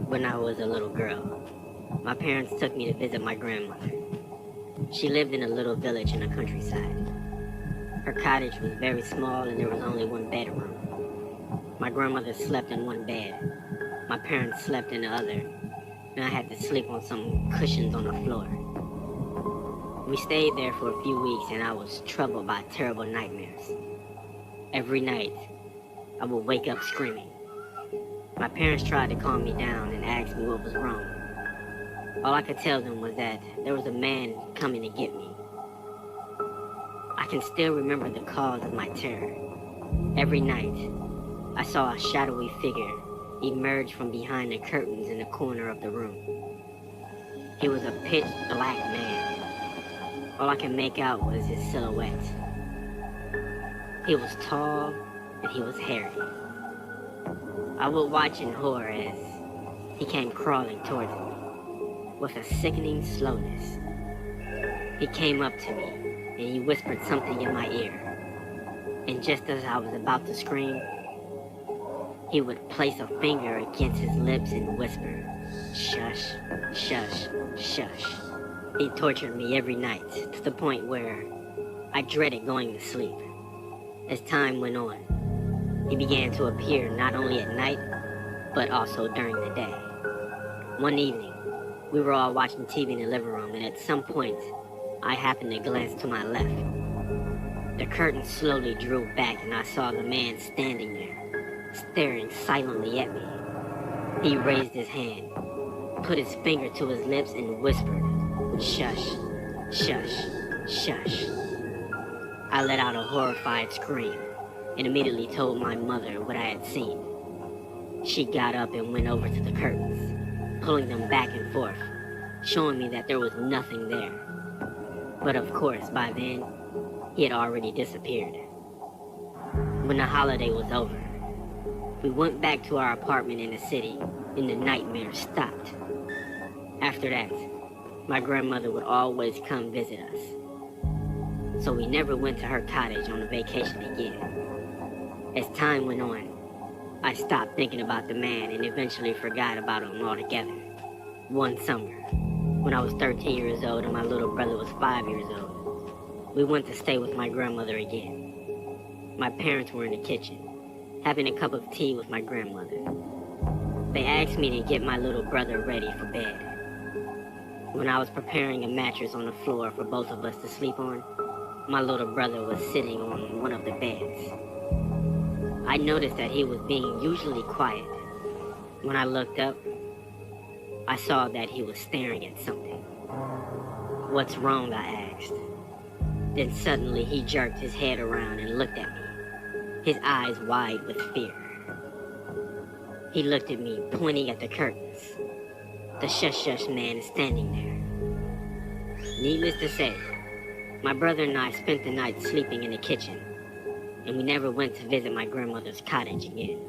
When I was a little girl, my parents took me to visit my grandmother. She lived in a little village in the countryside. Her cottage was very small and there was only one bedroom. My grandmother slept in one bed. My parents slept in the other, and I had to sleep on some cushions on the floor. We stayed there for a few weeks and I was troubled by terrible nightmares. Every night, I would wake up screaming. My parents tried to calm me down and asked me what was wrong. All I could tell them was that there was a man coming to get me. I can still remember the cause of my terror. Every night, I saw a shadowy figure emerge from behind the curtains in the corner of the room. He was a pitch black man. All I could make out was his silhouette. He was tall and he was hairy. I would watch in horror as he came crawling towards me with a sickening slowness. He came up to me and he whispered something in my ear. And just as I was about to scream, he would place a finger against his lips and whisper, "Shush, shush, shush." He tortured me every night to the point where I dreaded going to sleep. As time went on, he began to appear not only at night, but also during the day. One evening, we were all watching TV in the living room, and at some point, I happened to glance to my left. The curtain slowly drew back, and I saw the man standing there, staring silently at me. He raised his hand, put his finger to his lips, and whispered, "Shush, shush, shush." I let out a horrified scream and immediately told my mother what I had seen. She got up and went over to the curtains, pulling them back and forth, showing me that there was nothing there. But of course, by then, he had already disappeared. When the holiday was over, we went back to our apartment in the city and the nightmare stopped. After that, my grandmother would always come visit us. So we never went to her cottage on a vacation again. As time went on, I stopped thinking about the man and eventually forgot about him altogether. One summer, when I was 13 years old and my little brother was 5 years old, we went to stay with my grandmother again. My parents were in the kitchen, having a cup of tea with my grandmother. They asked me to get my little brother ready for bed. When I was preparing a mattress on the floor for both of us to sleep on, my little brother was sitting on one of the beds. I noticed that he was being unusually quiet. When I looked up, I saw that he was staring at something. "What's wrong?" I asked. Then suddenly he jerked his head around and looked at me, his eyes wide with fear. He looked at me, pointing at the curtains. The shush-shush man is standing there. Needless to say, my brother and I spent the night sleeping in the kitchen, and we never went to visit my grandmother's cottage again.